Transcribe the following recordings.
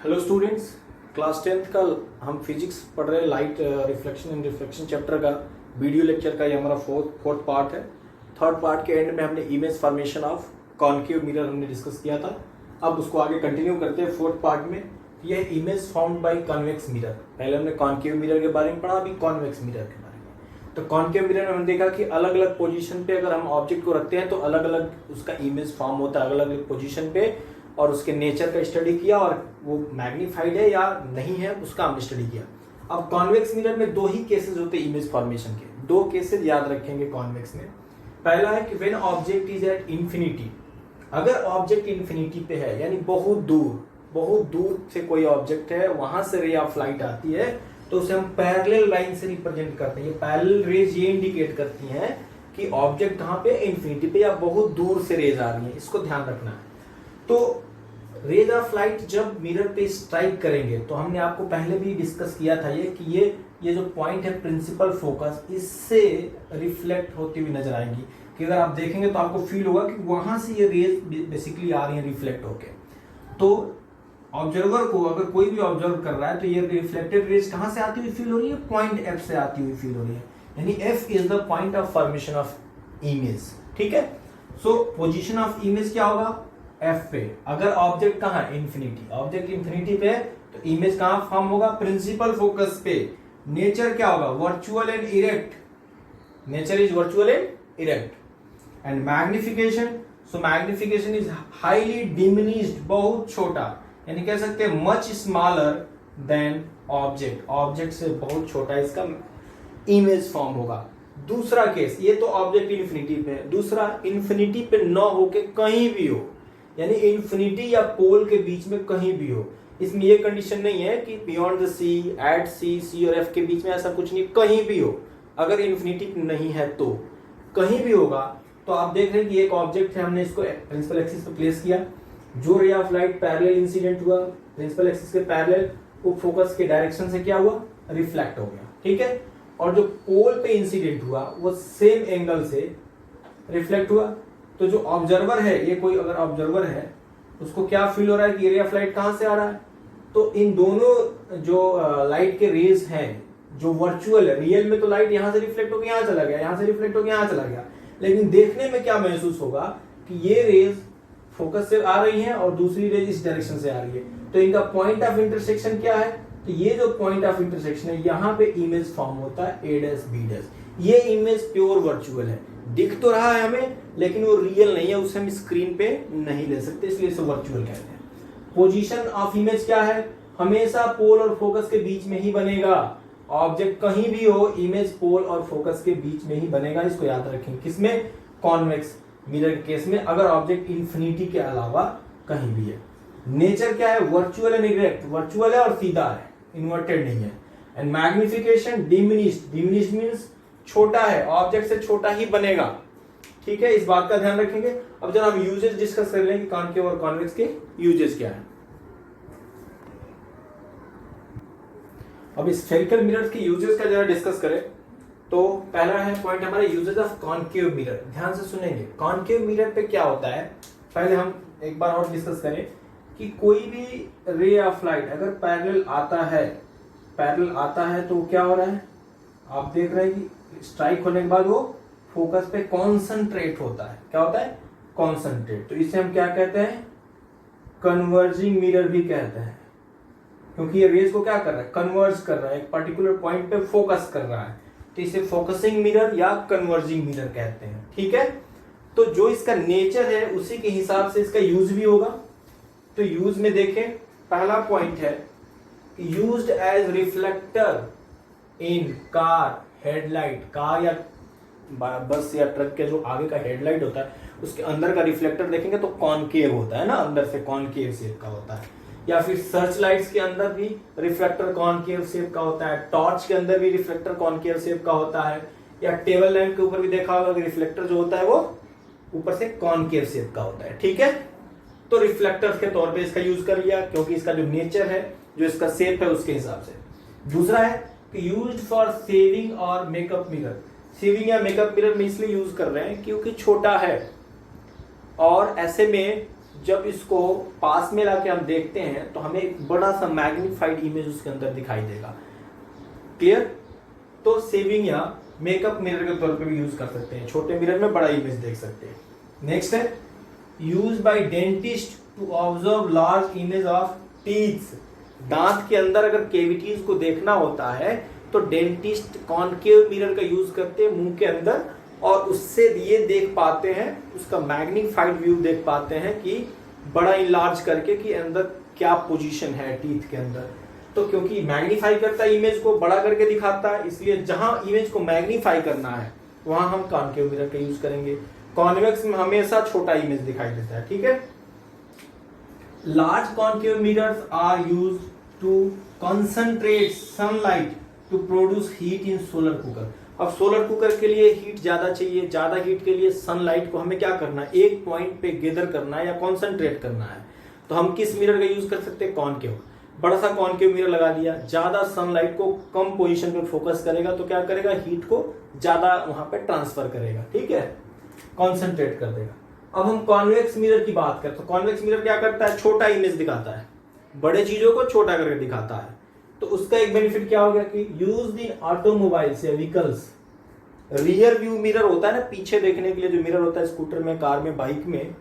Hello students, class 10th का हम physics पढ़ रहे हैं। Light reflection and reflection chapter का वीडियो लेक्चर का ये हमारा फोर्थ पार्ट है। थर्ड पार्ट के एंड में हमने image formation of concave mirror हमने डिस्कस किया था। अब उसको आगे कंटिन्यू करते हैं फोर्थ पार्ट में। ये image formed by convex mirror. पहले हमने कॉन्केव मिरर के बारे में पढ़ा, अभी कॉन्वेक्स मिरर के बारे में। तो कॉन्केव मिरर में हमने देखा कि अलग अलग पोजीशन पे अगर हम ऑब्जेक्ट को रखते हैं तो अलग अलग उसका इमेज फॉर्म होता है अलग अलग पोजीशन पे, और उसके नेचर का स्टडी किया और वो मैग्नीफाइड है या नहीं है उसका हमने स्टडी किया। अब कॉन्वेक्स मिरर में दो ही केसेस होते हैं इमेज फॉर्मेशन के। दो केसेस याद रखेंगे कॉन्वेक्स में। पहला है कि when object is at infinity. अगर ऑब्जेक्ट इंफिनिटी पे है यानी बहुत दूर से कोई ऑब्जेक्ट है, वहां से रे ऑफ लाइट आती है, तो उसे हम पैरेलल लाइन से रिप्रेजेंट करते हैं। ये पैरेलल रेज ये इंडिकेट करती हैं कि ऑब्जेक्ट कहां पे, इंफिनिटी पे या बहुत दूर से रेज आ रही है। इसको ध्यान रखना है। तो रेज ऑफ लाइट जब मिरर पे स्ट्राइक करेंगे तो हमने आपको पहले भी डिस्कस किया था कि ये जो पॉइंट है प्रिंसिपल फोकस, इससे रिफ्लेक्ट होती हुई नजर आएंगी। कि अगर आप देखेंगे तो आपको फील होगा कि वहां से ये रेज बेसिकली आ रही है रिफ्लेक्ट होके। तो ऑब्जर्वर को, अगर कोई भी ऑब्जर्व कर रहा है, तो ये रिफ्लेक्टेड रेज कहां से आती हुई फील हो रही है? पॉइंट एफ से आती हुई फील हो रही है। यानी F is the point of formation of image. ठीक है। सो पोजीशन ऑफ इमेज क्या होगा? एफ पे। अगर ऑब्जेक्ट कहां है? इंफिनिटी। ऑब्जेक्ट इंफिनिटी पे है तो इमेज कहां फॉर्म होगा? प्रिंसिपल फोकस पे। नेचर क्या होगा? Virtual and erect. Nature is virtual and erect. And magnification, so magnification is highly diminished, बहुत छोटा, यानी कह सकते हैं much smaller than object. Object से बहुत छोटा इसका इमेज फॉर्म होगा। दूसरा केस, ये तो ऑब्जेक्ट इंफिनिटी पे है। दूसरा, इंफिनिटी पे न होके कहीं भी हो, यानी इंफिनिटी या पोल के बीच में कहीं भी हो। इसमें ये कंडीशन नहीं है कि बियॉन्ड द सी, एट सी, सी और एफ के बीच में, ऐसा कुछ नहीं, कहीं भी हो। अगर इंफिनिटी नहीं है तो कहीं भी होगा। तो आप देख रहे हैं कि एक ऑब्जेक्ट है, हमने इसको प्रिंसिपल एक्सिस पे प्लेस किया। जो ray of light parallel incident हुआ प्रिंसिपल एक्सिस के पैरेलल, वो फोकस के डायरेक्शन से क्या हुआ? रिफ्लेक्ट हो गया। ठीक है। और जो पोल पे इंसिडेंट हुआ वो सेम एंगल से रिफ्लेक्ट हुआ। तो जो ऑब्जर्वर है, ये कोई अगर ऑब्जर्वर है, उसको क्या फील हो रहा है कि रे ऑफ लाइट कहां से आ रहा है? तो इन दोनों जो लाइट के रेज हैं, जो वर्चुअल है, रियल में तो लाइट यहां से रिफ्लेक्ट होकर यहां चला गया, यहां से रिफ्लेक्ट होकर यहां चला गया, लेकिन देखने में क्या महसूस होगा कि ये रेज फोकस से आ रही है और दूसरी रेज इस डायरेक्शन से आ रही है। तो इनका पॉइंट ऑफ इंटरसेक्शन क्या है? तो ये जो पॉइंट ऑफ इंटरसेक्शन है, यहां पे इमेज फॉर्म होता है ए डैश बी डैश। ये इमेज प्योर वर्चुअल है, दिख तो रहा है हमें, लेकिन वो रियल नहीं है, उसे हम स्क्रीन पे नहीं ले सकते, इसलिए इसे वर्चुअल कहते हैं। पोजीशन ऑफ इमेज क्या है? हमेशा पोल और फोकस के बीच में ही बनेगा। ऑब्जेक्ट कहीं भी हो, इमेज पोल और फोकस के बीच में ही बनेगा। इसको याद रखें। किसमें? कॉन्वेक्स मिरर के केस में, अगर ऑब्जेक्ट इंफिनिटी के अलावा कहीं भी है। नेचर क्या है? Virtual and erect. वर्चुअल है और सीधा है, इन्वर्टेड नहीं है। And magnification diminished. Diminished means छोटा है, ऑब्जेक्ट से छोटा ही बनेगा। ठीक है, इस बात का ध्यान रखेंगे। अब जब हम यूजेस डिस्कस कर लेंगे कॉन्केव और कॉन्वेक्स के यूजेस क्या है। अब स्फेरिकल मिरर्स के यूजेस का जरा डिस्कस करें तो पहला है पॉइंट हमारा यूजेस ऑफ कॉन्केव मिरर। ध्यान से सुनेंगे। कॉन्केव मिरर पे क्या होता है, पहले हम एक बार और डिस्कस करें कि कोई भी रे ऑफ लाइट अगर पैरेलल आता है तो क्या हो रहा है? आप देख रहे हैं कि स्ट्राइक होने के बाद वो फोकस पे कॉन्सेंट्रेट होता है। क्या होता है? कॉन्सेंट्रेट। तो इसे हम क्या कहते हैं? कन्वर्जिंग मिरर भी कहते हैं, क्योंकि ये रेज को क्या कर रहा है? कन्वर्ज कर रहा है, एक पर्टिकुलर पॉइंट पे फोकस कर रहा है। तो इसे फोकसिंग मिरर या कन्वर्जिंग मिरर कहते हैं। ठीक है। तो जो इसका नेचर है उसी के हिसाब से इसका यूज भी होगा। तो यूज में देखें, पहला पॉइंट है used as reflector in car headlight. Car या बस या ट्रक के जो आगे का हेडलाइट होता है उसके अंदर का रिफ्लेक्टर देखेंगे तो कॉनकेव होता है ना, अंदर से कॉनकेव शेप का होता है। या फिर सर्च लाइट्स के अंदर भी रिफ्लेक्टर कॉनकेव शेप का होता है। टॉर्च के अंदर भी रिफ्लेक्टर कॉनकेव शेप का होता है। या टेबल लैंप के ऊपर भी देखा होगा कि रिफ्लेक्टर जो होता है वो ऊपर से कॉनकेव शेप का होता है। ठीक है। तो रिफ्लेक्टर के तौर पे इसका यूज कर लिया, क्योंकि इसका जो नेचर है, जो इसका शेप है, उसके हिसाब से। दूसरा है यूज्ड फॉर सेविंग और मेकअप मिरर। सेविंग या मेकअप मिरर में इसलिए यूज कर रहे हैं क्योंकि छोटा है, और ऐसे में जब इसको पास में लाके हम देखते हैं तो हमें एक बड़ा सा मैग्निफाइड इमेज उसके अंदर दिखाई देगा। क्लियर? तो सेविंग या मेकअप मिरर के तौर पे भी यूज कर सकते हैं, छोटे मिरर में बड़ा इमेज देख सकते हैं। नेक्स्ट है use by dentist to observe large image of teeth. दांत के अंदर अगर केविटीज को देखना होता है तो डेंटिस्ट कॉनकेव मिरर का यूज करते हैं मुंह के अंदर, और उससे ये देख पाते हैं, उसका मैग्निफाइड व्यू देख पाते हैं कि बड़ा इनलार्ज करके कि अंदर क्या पोजीशन है टीथ के अंदर। तो क्योंकि मैग्नीफाई करता है इमेज को, बड़ा करके दिखाता है, इसलिए जहां इमेज को मैग्नीफाई करना है वहां हम कॉनकेव मिरर का यूज करेंगे। कॉन्वेक्स में हमेशा छोटा इमेज दिखाई देता है। ठीक है। Large concave mirrors are use to concentrate sunlight to produce heat in solar cooker. अब सोलर कुकर के लिए हीट ज्यादा चाहिए, ज्यादा हीट के लिए सनलाइट को हमें क्या करना है, एक पॉइंट पे गैदर करना है या कॉन्सेंट्रेट करना है। तो हम किस मिरर का यूज कर सकते हैं, कॉनकेव। बड़ा सा कॉनकेव मिरर लगा दिया, ज्यादा सनलाइट को कम पोजीशन पे फोकस करेगा तो क्या करेगा, हीट को ज्यादा वहां पे ट्रांसफर करेगा। ठीक है, कॉन्सेंट्रेट कर देगा। अब हम कॉन्वेक्स मिरर की बात करें तो कॉन्वेक्स मिरर क्या करता है, छोटा इमेज दिखाता है, बड़े चीजों को छोटा करके दिखाता है। तो उसका एक बेनिफिट क्या हो गया कि यूज्ड इन ऑटोमोबाइल्स या व्हीकल्स। रियर व्यू मिरर होता है ना, पीछे देखने के लिए जो मिरर होता है स्कूटर में, कार में, बाइक में,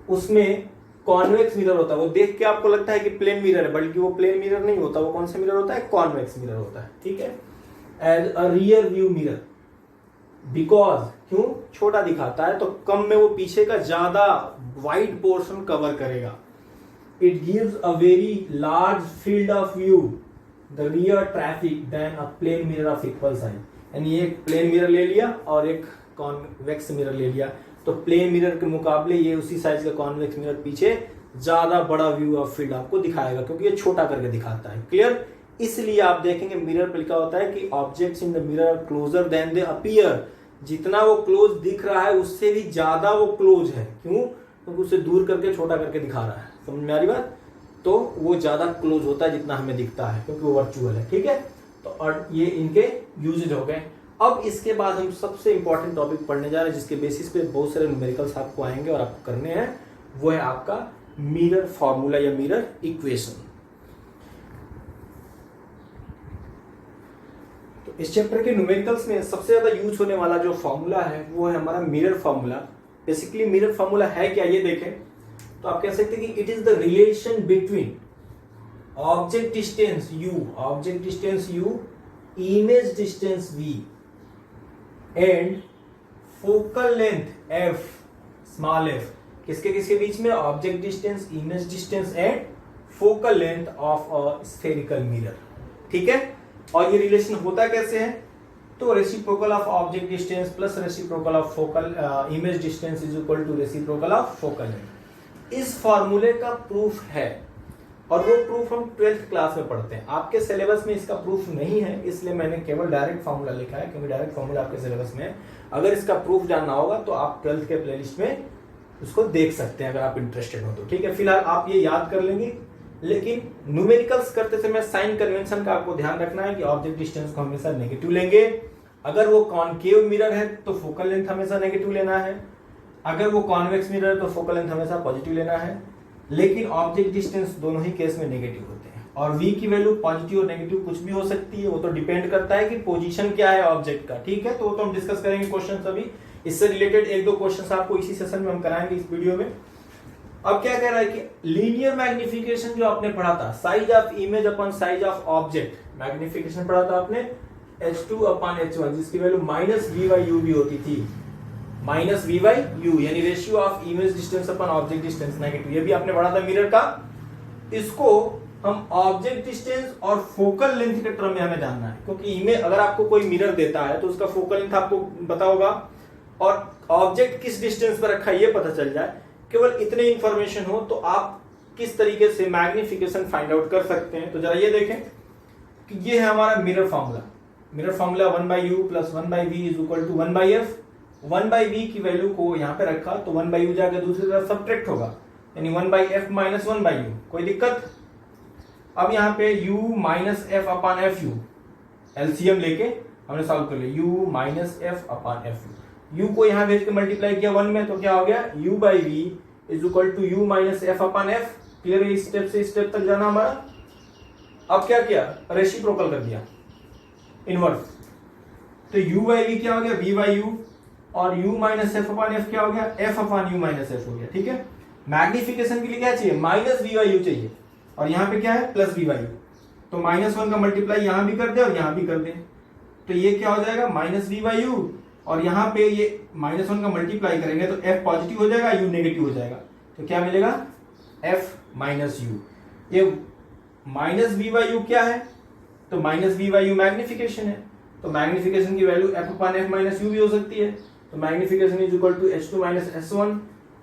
उसमें कॉन्वेक्स मिरर होता है। वो देख के आपको लगता है कि प्लेन मिरर है, बल्कि वो प्लेन मिरर नहीं होता, वो कौन सा मिरर होता है, कॉन्वेक्स मिरर होता है। ठीक है, as a rear view mirror, because क्यों, छोटा दिखाता है तो कम में वो पीछे का ज्यादा वाइड पोर्शन कवर करेगा। It gives a very large field of view the rear traffic then a plane mirror of equal size. यानी एक प्लेन मिरर ले लिया और एक कॉन्वेक्स मिरर ले लिया, तो प्लेन मिरर के मुकाबले ये उसी साइज का कॉन्वेक्स मिरर पीछे ज्यादा बड़ा व्यू ऑफ फील्ड आपको दिखाएगा, क्योंकि ये छोटा करके दिखाता है। क्लियर? इसलिए आप देखेंगे मिरर पर लिखा होता है कि objects in the mirror closer than they appear. जितना वो क्लोज दिख रहा है उससे भी ज्यादा वो क्लोज है। क्यों? क्योंकि उसे दूर करके छोटा करके दिखा रहा है। समझ में आ रही बात? तो वो ज्यादा क्लोज होता है जितना हमें दिखता है, क्योंकि वो वर्चुअल है। ठीक है, तो और ये इनके यूजेज हो गए। अब इसके बाद हम सबसे इंपॉर्टेंट टॉपिक पढ़ने जा रहे हैं, जिसके बेसिस पे बहुत सारे न्यूमेरिकल्स आपको आएंगे और आपको करने हैं। वो है आपका मिरर फॉर्मूला या मिरर इक्वेशन। तो इस चैप्टर के न्यूमेरिकल्स में सबसे ज्यादा यूज होने वाला जो फॉर्मूला है वो है हमारा mirror formula. Basically mirror formula है क्या, ये देखें तो आप कह सकते हैं कि it is the relation between object distance u, image distance v and focal length f, small f। किसके किसके बीच में, object distance, image distance and focal length of a spherical mirror. ठीक है, और ये रिलेशन होता कैसे है, तो reciprocal of object distance plus reciprocal of focal image distance is equal to reciprocal of focal length. इस फॉर्मूले का प्रूफ है, और वो प्रूफ हम 12th क्लास में पढ़ते हैं। आपके सिलेबस में इसका प्रूफ नहीं है, इसलिए मैंने केवल डायरेक्ट फॉर्मूला लिखा है, क्योंकि डायरेक्ट फॉर्मूला आपके सिलेबस में है। अगर इसका प्रूफ जानना होगा तो आप 12th के प्लेलिस्ट में उसको देख सकते हैं, अगर आप इंटरेस्टेड हो तो। ठीक है, फिलहाल आप ये याद कर लेंगे, लेकिन न्यूमेरिकल्स करते समय साइन कन्वेंशन का आपको ध्यान रखना है कि ऑब्जेक्ट डिस्टेंस को हमेशा नेगेटिव लेंगे। अगर वो कॉनकेव मिरर है तो फोकल लेंथ हमेशा नेगेटिव लेना है, अगर वो कॉन्वेक्स मिरर है तो फोकल लेंथ हमेशा पॉजिटिव लेना है। लेकिन ऑब्जेक्ट डिस्टेंस दोनों ही केस में नेगेटिव होते हैं, और v की वैल्यू पॉजिटिव और नेगेटिव कुछ भी हो सकती है, वो तो डिपेंड करता है कि पोजीशन क्या है ऑब्जेक्ट का। ठीक है, तो वो तो हम डिस्कस करेंगे क्वेश्चन अभी। इससे रिलेटेड एक दो क्वेश्चन आपको इसी सेशन में हम कराएंगे इस वीडियो में। अब क्या कह रहा है कि लीनियर मैग्निफिकेशन जो आपने पढ़ा था, size of image upon size of object, magnification पढ़ा था आपने h2 अपॉन h1, जिसकी वैल्यू -v/u भी होती थी, -v/u, यानी ratio of image distance upon object distance negative. ये भी आपने पढ़ा था मिरर का। इसको हम ऑब्जेक्ट डिस्टेंस और फोकल लेंथ के टर्म में हमें जानना है, क्योंकि इमेज अगर आपको कोई मिरर देता है तो उसका फोकल लेंथ आपको पता होगा, और ऑब्जेक्ट किस डिस्टेंस पर रखा है ये पता चल जाए, केवल इतने इंफॉर्मेशन हो तो आप किस तरीके से मैग्निफिकेशन फाइंड आउट कर सकते हैं। तो जरा ये देखें कि ये है हमारा mirror formula. Mirror formula 1/u plus 1/v is equal to 1/f। 1/v की वैल्यू को यहां पे रखा तो 1/u जाकर दूसरी तरफ सब्ट्रैक्ट होगा, यानी 1/f माइनस 1/u। कोई दिक्कत? अब यहां पे u minus f upon fu, LCM लेके हमने सॉल्व कर लिया, u minus f upon fu। u को यहां भेज के मल्टीप्लाई किया 1 में, तो क्या हो गया, u/v is equal to u minus f upon f. Clear है? इस स्टेप से इस स्टेप तक जाना हमारा। अब क्या किया, रेसिप्रोकल कर दिया, इनवर्स। तो यू बाई वी क्या हो गया, वी बाई यू, और u minus f upon F क्या हो गया, f upon you minus F हो गया। ठीक है, मैग्निफिकेशन के लिए क्या चाहिए, माइनस वी बाई यू चाहिए, और यहाँ पे क्या है, प्लस वी बाई यू। तो -1 का मल्टीप्लाई यहाँ भी कर दे और यहाँ भी कर दे, तो ये क्या हो जाएगा, माइनस वी बाई यू, और यहाँ पे ये -1 का मल्टीप्लाई करेंगे तो f पॉजिटिव हो जाएगा, u नेगेटिव हो जाएगा, तो क्या मिलेगा, f माइनस यू। ये माइनस वी बाई यू क्या है, तो minus v by u magnification है, तो मैग्निफिकेशन की value f upon f minus u भी हो सकती है। तो magnification is equal to h2 minus s1,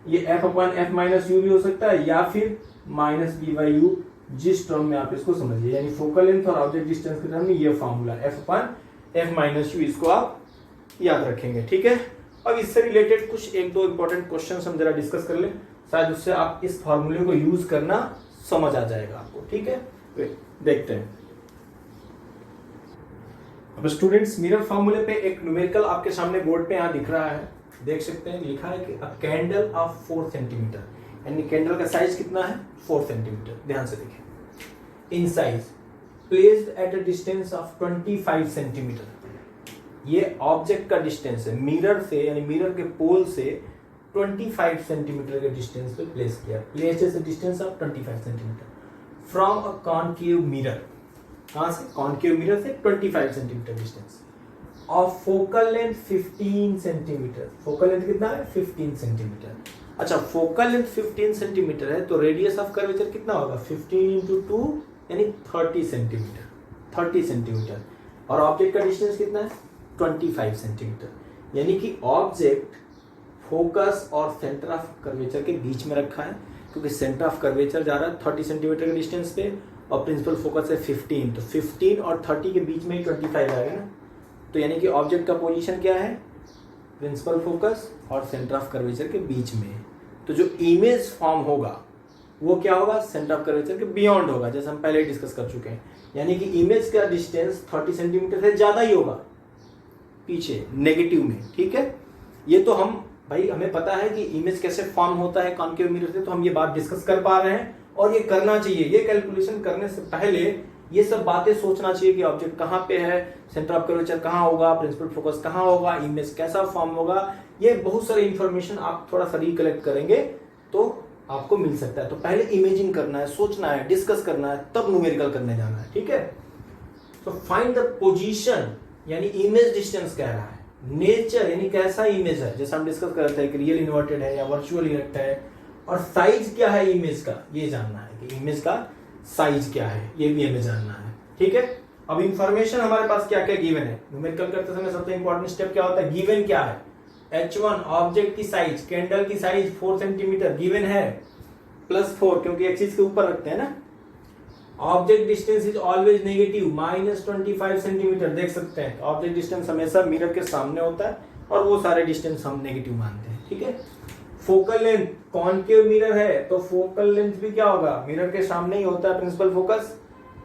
ये f upon f minus u भी हो सकता है, या फिर माइनस वी बाई यू, जिस टर्म में आप इसको समझिए, यानी फोकल लेंथ और ऑब्जेक्ट डिस्टेंस के टर्म में ये formula f upon f minus you, इसको आप याद रखेंगे। ठीक है, अब इससे रिलेटेड कुछ एक दो इंपॉर्टेंट क्वेश्चन हम जरा डिस्कस कर लें, शायद उससे आप इस फॉर्मूले को यूज करना समझ आ जाएगा आपको। ठीक है, देखते हैं। अब स्टूडेंट्स, मिरर फॉर्मूले पे एक न्यूमेरिकल आपके सामने बोर्ड पे यहाँ दिख रहा है, देख सकते हैं, लिखा है कि अ कैंडल ऑफ 4 सेंटीमीटर, यानी कैंडल का साइज कितना है, 4 सेंटीमीटर। ध्यान से देखें, in size placed at a distance of 25 centimetre. ये ऑब्जेक्ट का डिस्टेंस है, मिरर से, यानी मिरर के पोल से 25 सेंटीमीटर के डिस्टेंस पे प्लेस किया, placed at a distance of 25 centimetre from a concave mirror. कहां से, कॉनकेव मिरर से 25 centimetre distance, of focal length 15 centimetre. Focal length कितना है, 15 सेंटीमीटर। अच्छा, फोकल लेंथ 15 सेंटीमीटर है, तो रेडियस ऑफ कर्वेचर कितना होगा, 15 इंटू 2 यानी 30 सेंटीमीटर, 30 सेंटीमीटर। और ऑब्जेक्ट का डिस्टेंस कितना है, 25 सेंटीमीटर, यानी कि ऑब्जेक्ट फोकस और सेंटर ऑफ कर्वेचर के बीच में रखा है, क्योंकि सेंटर ऑफ कर्वेचर जा रहा है 30 सेंटीमीटर के डिस्टेंस पे, और प्रिंसिपल फोकस है 15, तो 15 और 30 के बीच में ही 25 आएगा ना, तो यानी कि ऑब्जेक्ट का पोजीशन क्या है, प्रिंसिपल फोकस और सेंटर ऑफ कर्वेचर के बीच में। तो जो इमेज फॉर्म होगा वो क्या होगा, सेंटर ऑफ कर्वेचर के बियॉन्ड होगा, जैसे हम पहले डिस्कस कर चुके हैं, यानी कि इमेज का डिस्टेंस 30 सेंटीमीटर से ज्यादा ही होगा पीछे नेगेटिव में। ठीक है, ये तो हम भाई हमें पता है कि इमेज कैसे फॉर्म होता है कॉनकेव मिरर से, तो हम ये बात डिस्कस कर पा रहे हैं, और ये करना चाहिए। ये कैलकुलेशन करने से पहले ये सब बातें सोचना चाहिए कि ऑब्जेक्ट कहाँ पे है, सेंटर ऑफ कर्वेचर कहाँ होगा, प्रिंसिपल फोकस कहाँ होगा, इमेज कैसा फॉर्म होगा, ये बहुत सारे इंफॉर्मेशन आप थोड़ा सा रिकलेक्ट करेंगे तो आपको मिल सकता है। तो पहले इमेजिन करना है, सोचना है, डिस्कस करना है, तब न्यूमेरिकल करने जाना है। ठीक है, तो फाइंड द पोजीशन, यानी इमेज डिस्टेंस कह रहा है, नेचर यानी कैसा इमेज है, जैसे हम डिस्कस कर रहे थे कि रियल इन्वर्टेड है या वर्चुअल इरेक्ट है, और साइज क्या है इमेज का, ये जानना है कि इमेज का साइज क्या है, ये भी हमें जानना है। ठीक है, अब इंफॉर्मेशन हमारे पास क्या क्या गिवन है, न्यूमेरिकल करते समय सबसे इंपॉर्टेंट स्टेप क्या होता है, गिवन क्या है, h1 ऑब्जेक्ट की साइज, कैंडल की साइज 4 सेंटीमीटर गिवन है, +4 क्योंकि एक चीज के ऊपर रखते हैं ना। Object distance is always negative, -25 centimetre, देख सकते हैं ऑब्जेक्ट डिस्टेंस हमेशा मिरर के सामने होता है, और वो सारे डिस्टेंस हम नेगेटिव मानते हैं। ठीक है, फोकल लेंथ, कॉनकेव मिरर है तो फोकल लेंथ भी क्या होगा, मिरर के सामने ही होता है प्रिंसिपल फोकस,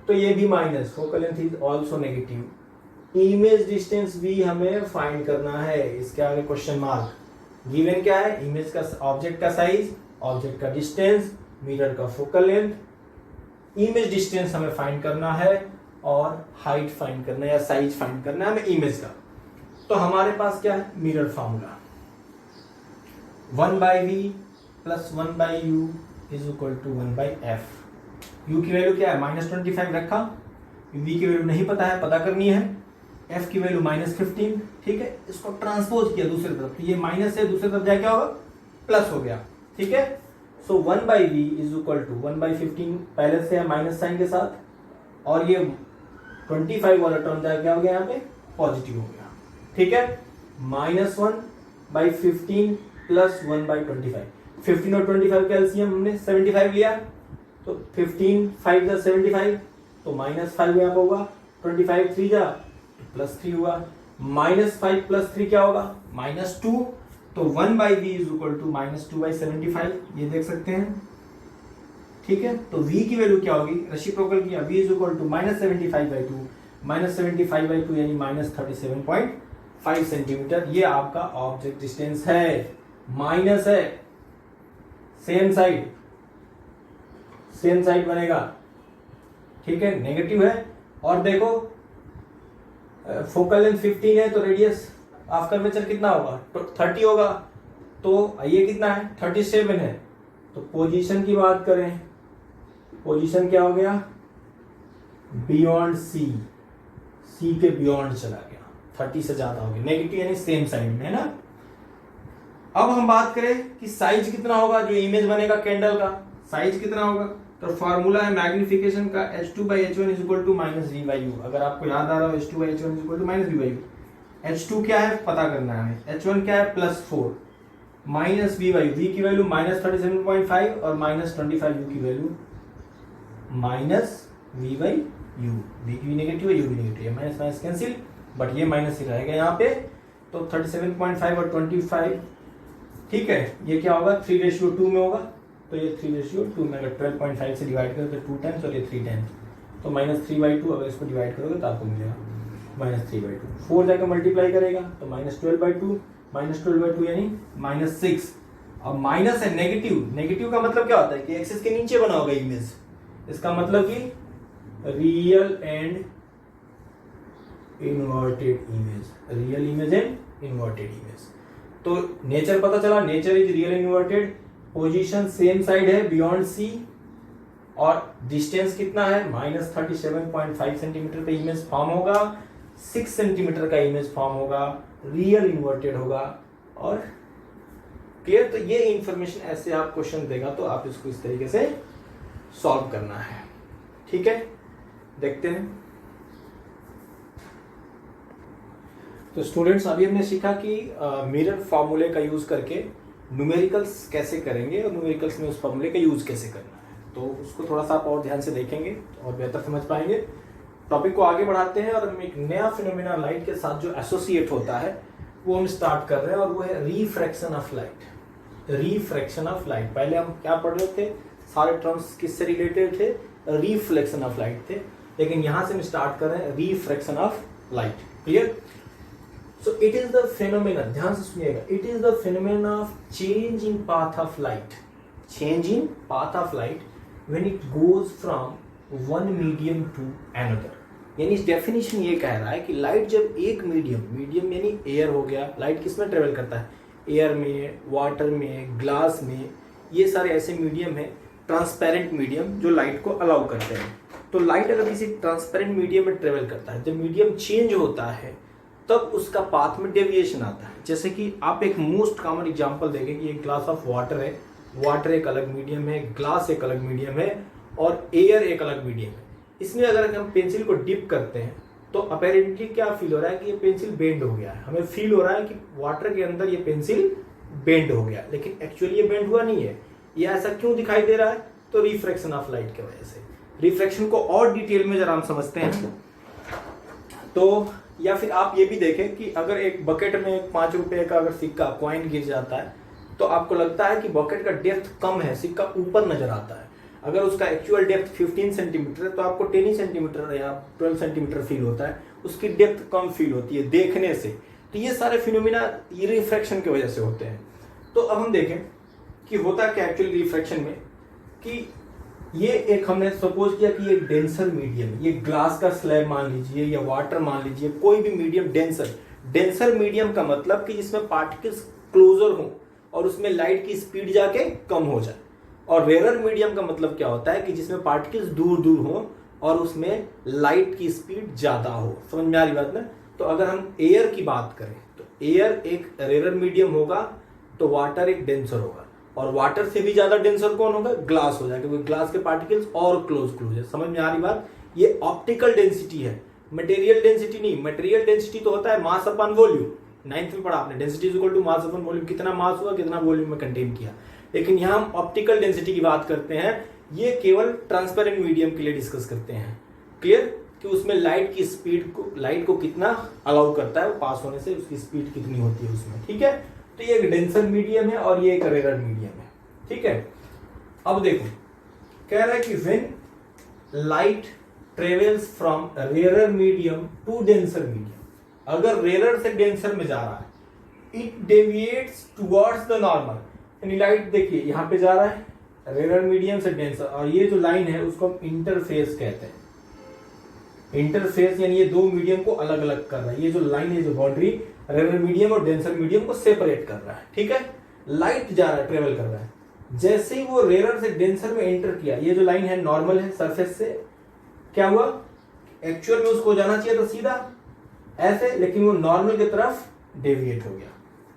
तो ये भी minus, focal length is also negative. Image distance भी हमें फाइंड करना है, इसके आगे क्वेश्चन मार्क। गिवन क्या है, इमेज का, ऑब्जेक्ट का साइज, ऑब्जेक्ट का डिस्टेंस, मिरर का फोकल लेंथ, इमेज डिस्टेंस हमें फाइंड करना है, और हाइट फाइंड करना है या साइज फाइंड करना है हमें इमेज का। तो हमारे पास क्या है, mirror formula 1/v + 1/u is equal to 1/f। u की वैल्यू क्या है, -25 रखा, v की वैल्यू नहीं पता है, पता करनी है, f की वैल्यू -15। ठीक है, इसको ट्रांसपोज किया दूसरी तरफ, तो ये माइनस है, दूसरी तरफ जाए क्या होगा, प्लस हो गया। ठीक है, सो 1/v इज इक्वल टू 1/15, पहले से है माइनस साइन के साथ, और ये 25 वाला टर्म जाए क्या हो गया, यहाँ पे पॉजिटिव हो गया। ठीक है, -1/15 + 1/25, 15 और 25 का एलसीएम हमने 75 लिया, तो 15 5 जा 75, तो -5 यहाँ पे होगा, 25 3 जा तो +3 हुआ, -5 + 3 क्या होगा, -2, तो 1/v इज इक्वल टू -2/75, ये देख सकते हैं। ठीक है, तो v की वैल्यू क्या होगी, रेसिप्रोकल किया, v इज इक्वल टू -75/2, -75/2 यानी -37.5 सेंटीमीटर, ये आपका ऑब्जेक्ट डिस्टेंस है, माइनस है सेम साइड बनेगा, ठीक है, नेगेटिव है। और देखो फोकल लेंथ 15 है तो रेडियस ऑफ कर्वेचर कितना होगा, तो 30 होगा। तो ये कितना है, 37 है। तो पोजीशन की बात करें, पोजीशन क्या हो गया, बियॉन्ड सी के बियॉन्ड चला गया, 30 से ज्यादा हो गया, नेगेटिव यानी सेम साइड में, है ना। अब हम बात करें कि साइज कितना होगा, जो इमेज बनेगा कैंडल का साइज कितना होगा, तो फॉर्मूला है मैग्निफिकेशन का H2/H1 is equal to -V/U। अगर आपको याद आ रहा हो H2/H1 is equal to -V/U। H2 क्या है पता करना है हमें, H1 क्या है +4 -V/U, V की वैल्यू -37.5 और -25 U की वैल्यू -V/U। V की नेगेटिव है, U भी नेगेटिव है, माइनस माइनस कैंसिल, बट ये माइनस ही रहेगा यहाँ पे। तो 37.5 और 25, ठीक है, ये क्या होगा 3:2 में होगा, तो ये 3:2 में, अगर 12.5 से डिवाइड करो तो 2 टाइम्स और ये 3 टाइम्स, तो -3/2, अगर इसको डिवाइड करोगे तो आपको मिलेगा -3/2। 4 जाकर मल्टीप्लाई करेगा तो -12/2 यानी -6। अब माइनस है, नेगेटिव का मतलब क्या होता है कि एक्सिस के नीचे बना होगा इमेज, इसका मतलब कि real and inverted image, real image and inverted image. तो नेचर पता चला, nature is real and inverted, position same side है बियॉन्ड सी, और डिस्टेंस कितना है -37.5 सेंटीमीटर पे इमेज फॉर्म होगा, 6 सेंटीमीटर का इमेज फॉर्म होगा, रियल इन्वर्टेड होगा। और क्लियर, तो ये इंफॉर्मेशन ऐसे आप क्वेश्चन देगा तो आप इसको इस तरीके से सॉल्व करना है, ठीक है। देखते हैं। तो स्टूडेंट्स अभी हमने सीखा कि मिरर फॉर्मूले का यूज करके न्यूमेरिकल्स कैसे करेंगे और न्यूमेरिकल्स में उस फॉर्मूले का यूज कैसे करना है, तो उसको थोड़ा सा आप और ध्यान से देखेंगे और बेहतर समझ पाएंगे। टॉपिक को आगे बढ़ाते हैं और हम एक नया फिनोमेना लाइट के साथ जो एसोसिएट होता है वो हम स्टार्ट कर रहे हैं, और वो है refraction of light. Refraction of light, पहले हम क्या पढ़ रहे थे, सारे टर्म्स किससे रिलेटेड थे, रिफ्लेक्शन ऑफ लाइट थे, लेकिन यहां से हम स्टार्ट कर रहे हैं refraction of light. Clear. So it is the phenomenon, ध्यान से सुनिएगा, it is the phenomenon of change in path of light, change in path of light when it goes from one medium to another। यानी इस definition ये कह रहा है कि लाइट जब एक मीडियम यानी एयर हो गया, लाइट किस में ट्रेवल करता है, एयर में, वाटर में, ग्लास में, ये सारे ऐसे मीडियम है, ट्रांसपेरेंट मीडियम जो लाइट को अलाउ करते हैं। तो लाइट अगर किसी ट्रांसपेरेंट मीडियम में ट्रेवल करता है, जब मीडियम चेंज होता है तब उसका पाथ में डेविएशन आता है। जैसे कि आप एक मोस्ट कॉमन एग्जांपल देखें कि एक ग्लास ऑफ वाटर है, वाटर एक अलग मीडियम है, ग्लास एक अलग मीडियम है और एयर एक अलग मीडियम है। इसमें अगर हम पेंसिल को डिप करते हैं तो अपेरेंटली क्या फील हो रहा है कि ये पेंसिल बेंड हो गया है, हमें फील हो रहा है कि वाटर के अंदर ये पेंसिल बेंड हो गया, लेकिन एक्चुअली ये बेंड हुआ नहीं है। ये ऐसा क्यों दिखाई दे रहा है, तो रिफ्रैक्शन ऑफ लाइट की वजह से। रिफ्रैक्शन को और डिटेल में जरा हम समझते हैं तो, या फिर आप ये भी देखें कि अगर एक बकेट में 5 रुपए का अगर सिक्का कॉइन गिर जाता है तो आपको लगता है कि बकेट का डेप्थ कम है, सिक्का ऊपर नजर आता है। अगर उसका एक्चुअल डेप्थ 15 सेंटीमीटर है तो आपको 10 सेंटीमीटर या 12 सेंटीमीटर फील होता है, उसकी डेप्थ कम फील होती है देखने से। तो ये सारे फिनोमिना ये रिफ्रैक्शन की वजह से होते हैं। तो अब हम देखें कि होता क्या एक्चुअली रिफ्रैक्शन में, कि ये एक हमने सपोज किया कि ये डेंसर मीडियम, ये ग्लास का स्लैब मान लीजिए या वाटर मान लीजिए, कोई भी मीडियम डेंसर मीडियम का मतलब कि जिसमें पार्टिकल्स क्लोजर हो और उसमें लाइट की स्पीड जाके कम हो जाए। और रेयर मीडियम का मतलब क्या होता है कि जिसमें पार्टिकल्स दूर दूर हो और उसमें लाइट की स्पीड ज्यादा हो। समझ में आ रही बात ना। तो अगर हम एयर की बात करें तो एयर एक रेयर मीडियम होगा तो वाटर एक डेंसर होगा, और वाटर से भी ज्यादा डेंसर कौन होगा, ग्लास हो जाएगा, क्योंकि ग्लास के पार्टिकल्स और क्लोज है। समझ में आ रही बात। ये ऑप्टिकल डेंसिटी है, मटेरियल डेंसिटी नहीं। मटेरियल डेंसिटी तो होता है मास अपॉन वॉल्यूम, 9th में पढ़ा आपने, density is equal to mass upon volume, कितना मास हुआ कितना वॉल्यूम में कंटेन किया। लेकिन यहाँ हम ऑप्टिकल डेंसिटी की बात करते हैं, ये केवल ट्रांसपेरेंट मीडियम के लिए डिस्कस करते हैं। क्लियर, कि उसमें लाइट की स्पीड को, लाइट को कितना अलाउ करता है पास होने से, उसकी स्पीड कितनी होती है उसमें। ठीक है, तो ये एक डेंसर मीडियम है और ये एक रेयर मीडियम है। ठीक है, अब देखो कह रहा है कि when light travels from rare medium to denser medium, अगर रेयर से डेंसर में जा रहा है, it deviates towards the normal, यानी लाइट देखिए यहाँ पे जा रहा है रेरर मीडियम से डेंसर, और ये जो लाइन है उसको हम इंटरफेस कहते हैं। इंटरफेस यानी ये दो मीडियम को अलग अलग कर रहा है। ये जो लाइन है, जो बाउंड्री रेरर मीडियम और डेंसर मीडियम को सेपरेट कर रहा है। ठीक है, लाइट जा रहा है, ट्रेवल कर रहा है। जैसे ही वो रेरर से डेंसर में एंटर किया, ये जो लाइन है नॉर्मल है सरफेस से, क्या हुआ, एक्चुअल में उसको जाना चाहिए तो सीधा ऐसे, लेकिन वो नॉर्मल की तरफ डेविएट हो गया।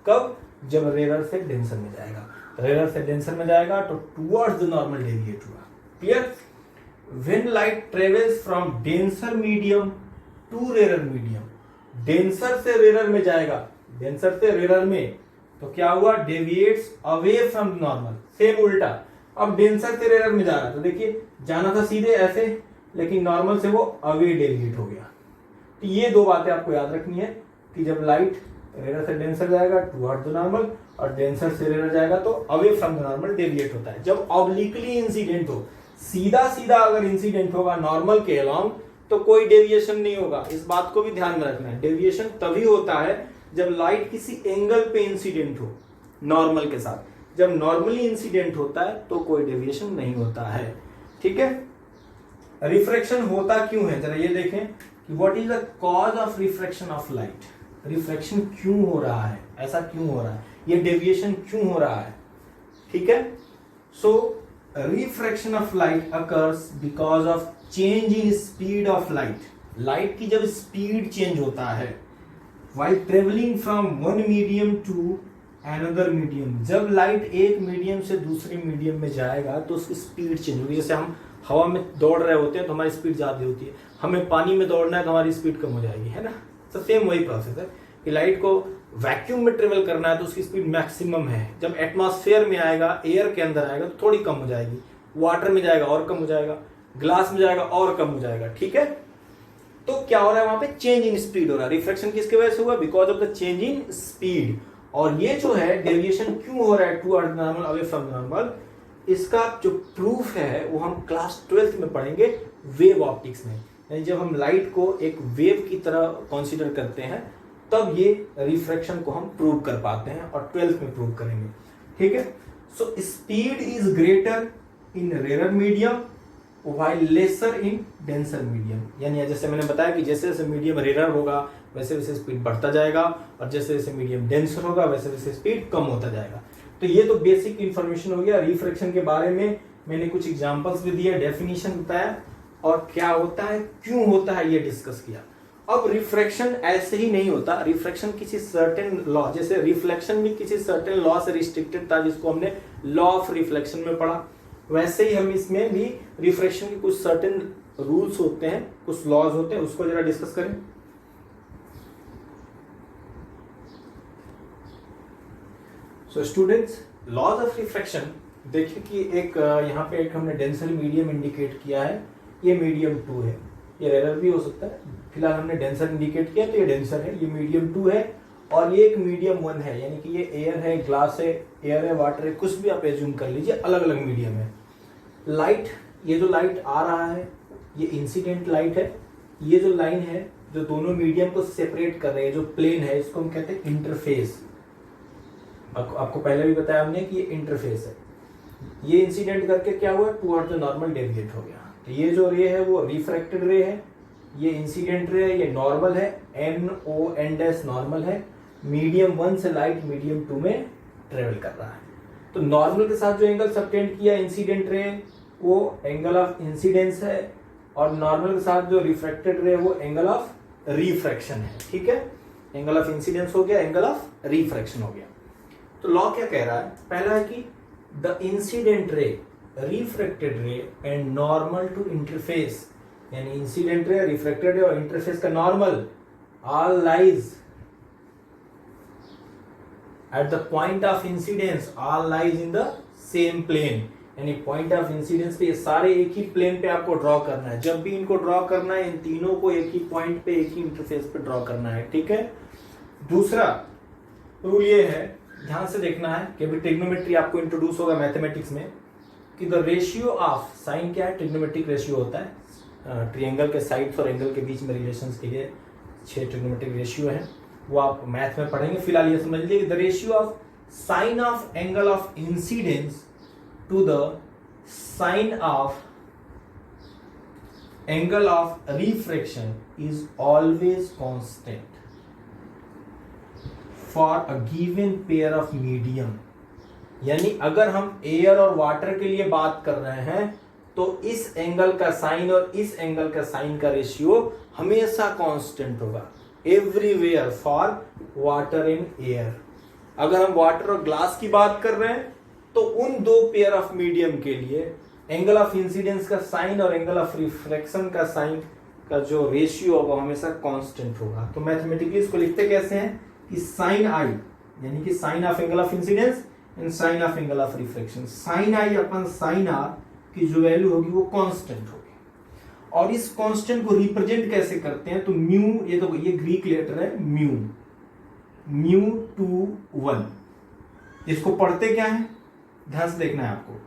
कब, जब रेरर से डेंसर में जाएगा। रेरर से डेंसर में जाएगा तो टुवर्ड्स द नॉर्मल डेविएट हुआ। Clear? When light travels from denser medium to rarer medium, denser से रेरर में जाएगा, डेंसर से रेरर में, तो क्या हुआ, deviates away from normal. Same उल्टा, अब डेंसर से रेरर में जा रहा है तो देखिए जाना था सीधे ऐसे, लेकिन नॉर्मल से वो अवे डेविएट हो गया। तो ये दो बातें आपको याद रखनी है कि जब लाइट रेरर से डेंसर जाएगा टुवर्ड द नॉर्मल, और डेंसर से रेरर जाएगा तो away from the normal deviate होता है। जब ऑब्लिकली इंसिडेंट हो, सीधा सीधा अगर इंसिडेंट होगा नॉर्मल के अलोंग, तो कोई डेविएशन नहीं होगा। इस बात को भी ध्यान में रखना है। डेविएशन तभी होता है जब लाइट किसी एंगल पे इंसिडेंट हो नॉर्मल के साथ। जब नॉर्मली इंसिडेंट होता है तो कोई डेविएशन नहीं होता है। ठीक है, रिफ्रैक्शन होता क्यों है, जरा ये देखें कि what is the cause of refraction of light. Refraction क्यों हो रहा है, ऐसा क्यों हो रहा है, ये डेविएशन क्यों हो रहा है। ठीक है, so refraction of light occurs because of change in speed of light. Light की जब स्पीड चेंज होता है while traveling from one medium to another medium, जब लाइट एक मीडियम से दूसरे मीडियम में जाएगा तो उसकी स्पीड चेंज होगी। जैसे हम हवा में दौड़ रहे होते हैं तो हमारी स्पीड ज्यादा होती है, हमें पानी में दौड़ना है तो हमारी स्पीड कम हो जाएगी, है ना। तो सेम वही प्रोसेस है कि लाइट को वैक्यूम में ट्रेवल करना है तो उसकी स्पीड मैक्सिमम है। जब एटमॉस्फेयर में आएगा, एयर के अंदर आएगा तो थोड़ी कम हो जाएगी, वाटर में जाएगा और कम हो जाएगा, ग्लास में जाएगा और कम हो जाएगा। ठीक है, तो क्या हो रहा है, वहां पे चेंज इन स्पीड हो रहा है। रिफ्रैक्शन किसके वजह से हुआ, because of the change in speed. और ये जो है डेविएशन क्यों हो रहा है toward normal away from normal, इसका जो प्रूफ है वो हम क्लास 12th में पढ़ेंगे वेव ऑप्टिक्स में। यानी जब हम लाइट को एक वेव की तरह कंसीडर करते हैं तब ये रिफ्रैक्शन को हम प्रूव कर पाते हैं, और 12th में प्रूव करेंगे। ठीक है, so speed is greater in rarer medium while lesser in denser medium। यानी जैसे मैंने बताया कि जैसे जैसे मीडियम रेरर होगा वैसे वैसे स्पीड बढ़ता जाएगा, और जैसे जैसे मीडियम डेंसर होगा वैसे वैसे स्पीड कम होता जाएगा। तो ये तो बेसिक इंफॉर्मेशन हो गया रिफ्रैक्शन के बारे में। मैंने कुछ एग्जांपल्स भी दिए, डेफिनेशन बताया, और क्या होता है, क्यों होता है, ये डिस्कस किया। अब रिफ्रैक्शन ऐसे ही नहीं होता, रिफ्रैक्शन किसी सर्टेन लॉ, जैसे रिफ्लेक्शन भी किसी सर्टेन लॉ से रिस्ट्रिक्टेड था जिसको हमने लॉ ऑफ रिफ्लेक्शन में पढ़ा, वैसे ही हम इसमें भी रिफ्रैक्शन के कुछ सर्टेन रूल्स होते हैं, कुछ लॉज होते हैं, उसको जरा डिस्कस करें। So students, laws of refraction देखिए कि एक यहाँ पे एक हमने डेंसर मीडियम इंडिकेट किया है, ये मीडियम 2 है, ये रेरर भी हो सकता है, फिलहाल हमने डेंसर इंडिकेट किया तो ये डेंसर है, ये मीडियम 2 है, और ये एक मीडियम 1 है, यानी कि ये एयर है, ग्लास है, एयर है, वाटर है, कुछ भी आप एज्यूम कर लीजिए, अलग अलग मीडियम है। लाइट, ये जो लाइट आ रहा है ये इंसिडेंट लाइट है, ये जो लाइन है जो दोनों मीडियम को सेपरेट कर रही है, जो प्लेन है, इसको हम कहते हैं इंटरफेस। आपको पहले भी बताया हमने कि ये इंटरफेस है। ये इंसिडेंट करके क्या हुआ, टुवर्ड द नॉर्मल डेविएट हो गया। तो ये जो रे है वो रिफ्रैक्टेड रे है, ये इंसिडेंट रे है, ये नॉर्मल है, NO नॉर्मल है। मीडियम 1 से लाइट मीडियम 2 में ट्रेवल कर रहा है। तो नॉर्मल के साथ जो एंगल सबटेंड किया इंसिडेंट रे, वो एंगल ऑफ इंसिडेंस है, और नॉर्मल के साथ जो रिफ्रैक्टेड रे वो एंगल ऑफ रिफ्रैक्शन है। ठीक है, एंगल ऑफ इंसिडेंस हो गया, एंगल ऑफ रिफ्रैक्शन हो गया। तो लॉ क्या कह रहा है, पहला है कि the incident ray, refracted ray and normal to interface, यानी इंसिडेंट रे, रिफ्रैक्टेड रे और इंटरफेस का normal, all lies at the point of incidence, all lies in the same plane. यानी पॉइंट ऑफ इंसिडेंस पे ये सारे एक ही plane पे आपको ड्रॉ करना है। जब भी इनको ड्रॉ करना है, इन तीनों को एक ही पॉइंट पे, एक ही इंटरफेस पे ड्रॉ करना है। ठीक है, दूसरा रूल ये है, ध्यान से देखना है कि अभी ट्रिग्नोमेट्री आपको इंट्रोड्यूस होगा मैथमेटिक्स में, कि द रेशियो ऑफ, साइन क्या है, ट्रिग्नोमेट्रिक रेशियो होता है, ट्रायंगल के साइड्स और एंगल के बीच में रिलेशंस के लिए 6 ट्रिग्नोमेट्रिक रेशियो है, वो आप मैथ में पढ़ेंगे। फिलहाल ये समझ लीजिए कि the ratio of sine of angle of incidence to the sine of angle of refraction is always constant for a given pair of medium. यानी अगर हम एयर और वाटर के लिए बात कर रहे हैं तो इस एंगल का साइन और इस एंगल का साइन का रेशियो हमेशा कांस्टेंट होगा everywhere for water and air. अगर हम वाटर और ग्लास की बात कर रहे हैं तो उन दो पेयर ऑफ मीडियम के लिए एंगल ऑफ इंसिडेंस का साइन और एंगल ऑफ रिफ्रैक्शन का साइन का जो रेशियो होगा हमेशा कांस्टेंट होगा। तो मैथमेटिकली इसको लिखते कैसे हैं कि साइन आई यानी कि sine of angle of incidence and sine of angle of refraction, sine i upon sine r की जो वैल्यू होगी वो कांस्टेंट होगी। और इस कांस्टेंट को रिप्रेजेंट कैसे करते हैं तो म्यू, ये तो ये ग्रीक लेटर है म्यू, म्यू टू 1। इसको पढ़ते क्या है, ध्यान से देखना है आपको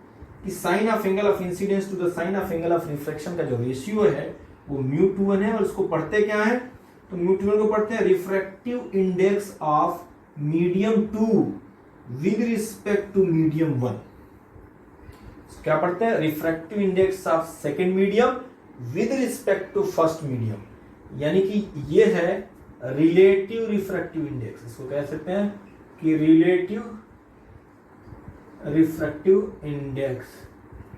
कि sine of angle of incidence to the sine of angle of refraction का जो रेशियो है वो म्यू टू 1 है। और इसको पढ़ते क्या है तो म्यू टू 1 को पढ़ते हैं refractive index of medium 2 with respect to medium 1। क्या पढ़ते हैं, refractive index of second medium with respect to first medium. यानी कि ये है रिलेटिव रिफ्रैक्टिव इंडेक्स, इसको कह सकते हैं कि रिलेटिव रिफ्रैक्टिव इंडेक्स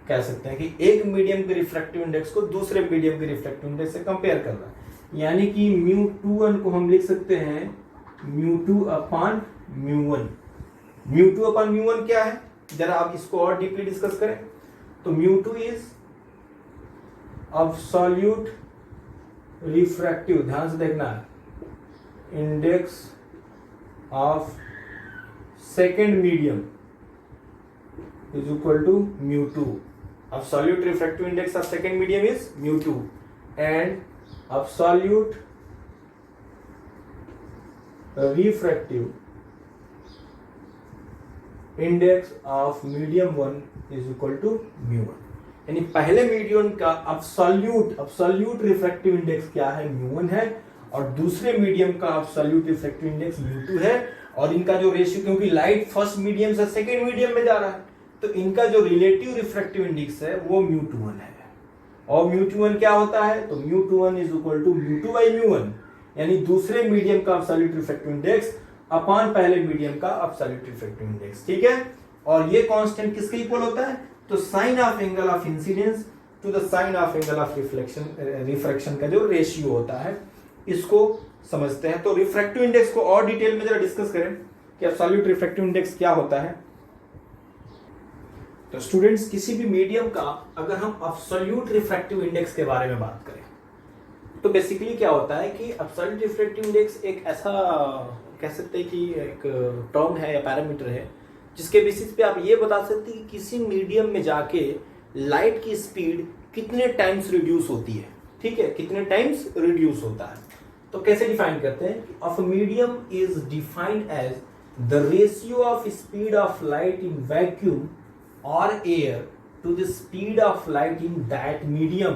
कह सकते हैं कि एक मीडियम के रिफ्रैक्टिव इंडेक्स को दूसरे मीडियम के रिफ्रैक्टिव इंडेक्स से कंपेयर कर रहा है। यानी कि म्यू टू 1 को हम लिख सकते हैं mu two upon mu 1। Mu two upon mu 1 क्या है, जरा आप इसको और डीपली डिस्कस करें तो mu two is absolute refractive, ध्यान से देखना है, index of second medium is equal to mu 2. Absolute refractive index of second medium is mu 2 and absolute refractive index of medium 1 is equal to mu 1। यानी पहले medium का absolute refractive index क्या है, mu 1 है, और दूसरे medium का absolute refractive index mu 2 है। और इनका जो रेशियो, क्योंकि लाइट फर्स्ट मीडियम से सेकेंड मीडियम में जा रहा है तो इनका जो रिलेटिव रिफ्रैक्टिव इंडेक्स है वो म्यू टू 1 है। और म्यू टू 1 क्या होता है तो mu two 1 is equal to mu 2 by mu 1, यानी दूसरे मीडियम का एब्सोल्यूट रिफ्रैक्टिव इंडेक्स अपॉन पहले मीडियम का एब्सोल्यूट रिफ्रैक्टिव इंडेक्स। ठीक है, और ये कांस्टेंट किसके इक्वल होता है तो sine of angle of incidence to the sine of angle of refraction का जो रेशियो होता है, इसको समझते हैं। तो रिफ्रैक्टिव इंडेक्स को और डिटेल में जरा डिस्कस करें कि एब्सोल्यूट रिफ्रैक्टिव इंडेक्स क्या होता है। तो स्टूडेंट्स, किसी भी मीडियम का अगर हम एब्सोल्यूट रिफ्रैक्टिव इंडेक्स के बारे में बात करें तो बेसिकली क्या होता है कि एब्सोल्यूट रिफ्रैक्टिव इंडेक्स एक ऐसा कह सकते हैं कि एक टर्म है या पैरामीटर है जिसके बेसिस पे आप ये बता सकते हैं कि किसी मीडियम में जाके लाइट की स्पीड कितने टाइम्स रिड्यूस होती है। ठीक है, कितने टाइम्स रिड्यूस होता है। तो कैसे डिफाइन करते हैं, of medium is defined as the ratio of speed of light in vacuum or air to the speed of light in that medium।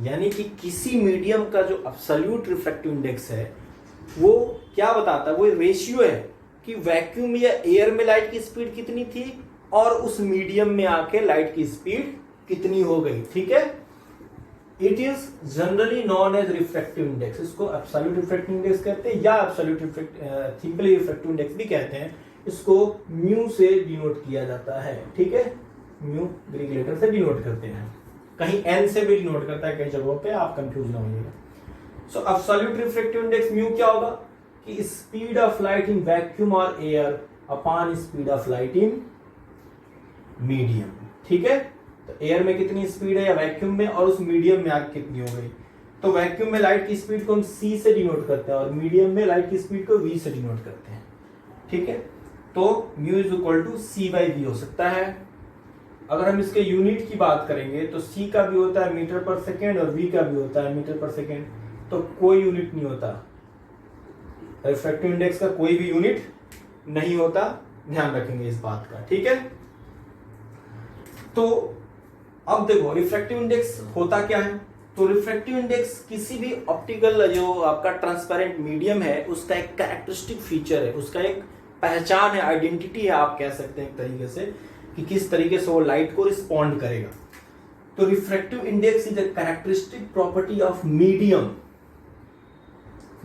यानी कि किसी मीडियम का जो एब्सोल्यूट रिफ्रैक्टिव इंडेक्स है वो क्या बताता है, वो रेशियो है कि वैक्यूम या एयर में लाइट की स्पीड कितनी थी और उस मीडियम में आके लाइट की स्पीड कितनी हो गई। ठीक है, it is generally known as refractive index, इसको एब्सोल्यूट रिफ्रैक्टिव इंडेक्स कहते हैं या एब्सोल्यूट सिंपली रिफ्रैक्टिव इंडेक्स भी कहते हैं। इसको म्यू से डिनोट किया जाता है। ठीक है, म्यू ग्रीक लेटर से डिनोट करते हैं, कहीं एन से भी डिनोट करता है, कई जगहों पे आप कंफ्यूज ना होइएगा। So absolute refractive index mu क्या होगा कि speed of light in vacuum और air upon speed of light in medium. ठीक है, तो एयर में कितनी स्पीड है या वैक्यूम में, और उस मीडियम में आग कितनी हो गई। तो वैक्यूम में लाइट की स्पीड को हम सी से डिनोट करते हैं और मीडियम में लाइट की स्पीड को वी से डिनोट करते हैं। ठीक है, तो mu is equal to c by v हो सकता है। अगर हम इसके यूनिट की बात करेंगे तो सी का भी होता है मीटर पर सेकेंड और वी का भी होता है मीटर पर सेकेंड, तो कोई यूनिट नहीं होता, रिफ्रैक्टिव इंडेक्स का कोई भी यूनिट नहीं होता, ध्यान रखेंगे इस बात का। ठीक है, तो अब देखो रिफ्रैक्टिव इंडेक्स होता क्या है। तो रिफ्रैक्टिव इंडेक्स किसी भी ऑप्टिकल जो आपका ट्रांसपेरेंट मीडियम है उसका एक कैरेक्टरिस्टिक फीचर है, उसका एक पहचान है, आइडेंटिटी है, आप कह सकते हैं एक तरीके से कि किस तरीके से वो लाइट को रिस्पॉन्ड करेगा। तो refractive index is a characteristic property of medium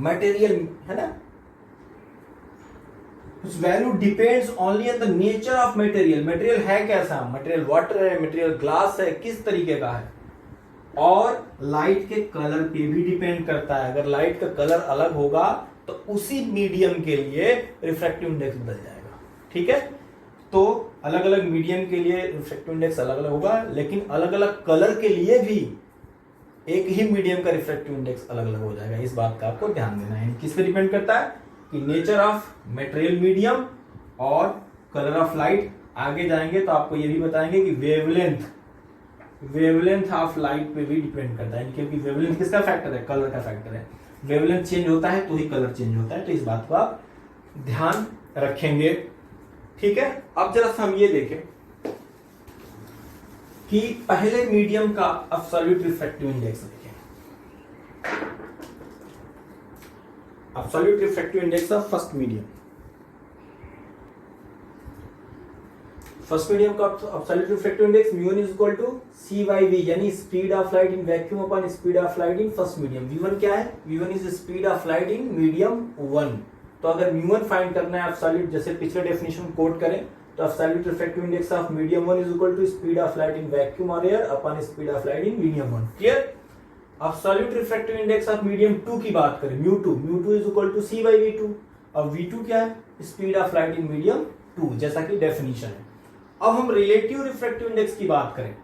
material, है ना, whose value depends only on the nature of material। Material है कैसा, मटेरियल वाटर है, मटेरियल ग्लास है, किस तरीके का है, और लाइट के कलर पे भी डिपेंड करता है। अगर लाइट का कलर अलग होगा तो उसी मीडियम के लिए रिफ्रैक्टिव इंडेक्स बदल जाएगा। ठीक है, तो अलग अलग मीडियम के लिए रिफ्रैक्टिव इंडेक्स अलग अलग होगा, लेकिन अलग अलग कलर के लिए भी एक ही मीडियम का रिफ्रैक्टिव इंडेक्स अलग अलग हो जाएगा। इस बात का आपको ध्यान देना है। किस पे डिपेंड करता है कि नेचर ऑफ मटेरियल मीडियम और कलर ऑफ लाइट। आगे जाएंगे तो आपको ये भी बताएंगे कि वेवलेंथ ऑफ लाइट पे भी डिपेंड करता है, क्योंकि वेवलेंथ किसका फैक्टर है, कलर का फैक्टर है। वेवलेंथ चेंज होता है तो ही कलर चेंज होता है, तो इस बात को आप ध्यान रखेंगे। ठीक है, अब जरा सा हम ये देखें कि पहले मीडियम का एब्सोल्यूट रिफ्रैक्टिव इंडेक्स देखें। Absolute refractive index of first medium. First medium का absolute refractive index μ1 is equal to CY V, यानी speed of light in vacuum upon speed of light in first medium. V1 क्या है, V1 is speed of light in medium 1। तो अगर μ1 find करना है absolute, जैसे पिछले डेफिनेशन कोट करें तो absolute refractive index of medium 1 is equal to speed of light in vacuum और air upon speed of light in medium 1। Clear. Absolute refractive index of medium 2 की बात करें, μ2 इज इक्वल टू C/V2। अब V2 क्या है, speed of light in medium 2, जैसा कि definition है। अब हम रिलेटिव रिफ्रैक्टिव इंडेक्स की बात करें,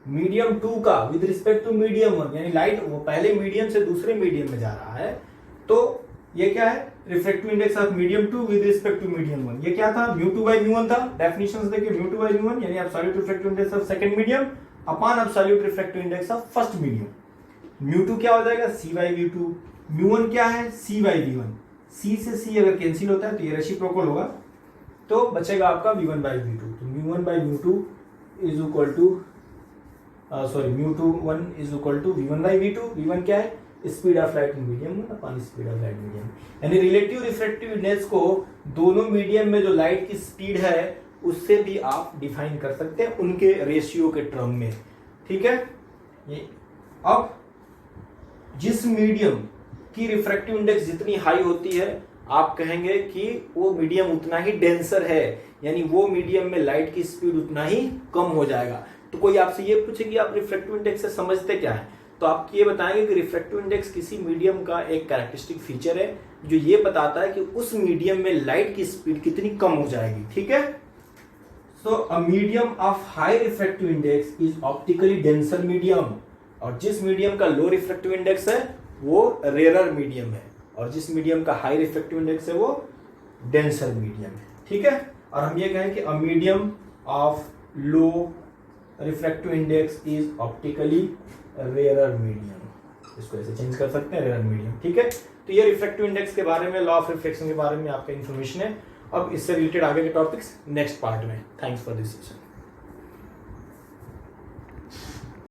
मीडियम 2 का विद रिस्पेक्ट टू मीडियम 1, यानी लाइट वो पहले मीडियम से दूसरे मीडियम में जा रहा है, तो ये क्या है, refractive index of medium 2 with respect to medium 1। ये क्या था, μ2/μ1 था। डेफिनेशंस देखिए, μ2/μ1 यानी absolute refractive index of second medium upon absolute refractive index of first medium. μ2 क्या हो जाएगा, C/V2। μ1 क्या है, C/V1। C से C अगर कैंसिल होता है तो ये रेसिप्रोकल होगा, तो बचेगा आपका V1/V2। तो μ1/μ2 is equal to μ2/1 is equal to V1/V2। V1 क्या है, speed of light in medium 1 upon speed of light medium. यानी रिलेटिव रिफ्रैक्टिव इंडेक्स को दोनों मीडियम में जो लाइट की स्पीड है उससे भी आप डिफाइन कर सकते हैं, उनके रेशियो के टर्म में। ठीक है, ये अब जिस मीडियम की रिफ्रैक्टिव इंडेक्स जितनी हाई होती है आप कहेंगे कि वो मीडियम उतना ही डेंसर है, यानी वो मीडियम में लाइट की स्पीड उतना ही कम हो जाएगा। तो कोई आपसे ये पूछे कि आप रिफ्रैक्टिव इंडेक्स से समझते क्या है, तो आप ये बताएंगे कि रिफ्रैक्टिव इंडेक्स किसी मीडियम का एक कैरेक्टरिस्टिक फीचर है जो ये बताता है कि उस मीडियम में लाइट की स्पीड कितनी कम हो जाएगी। ठीक है, so a medium of high refractive index is optically denser medium, और जिस मीडियम का लो रिफ्रैक्टिव इंडेक्स है वो रेयरर मीडियम है, और जिस मीडियम का हाई रिफ्रैक्टिव इंडेक्स है वो डेंसर मीडियम है। ठीक है, और हम ये कहें कि अ medium of low refractive index is optically rarer medium. इसको ऐसे चेंज कर सकते हैं, रेयरर मीडियम। ठीक है, तो ये रिफ्रैक्टिव इंडेक्स के बारे में, लॉ ऑफ रिफ्लेक्शन के बारे में आपका इन्फॉर्मेशन है। अब इससे रिलेटेड आगे के टॉपिक्स नेक्स्ट पार्ट में। Thanks for this session.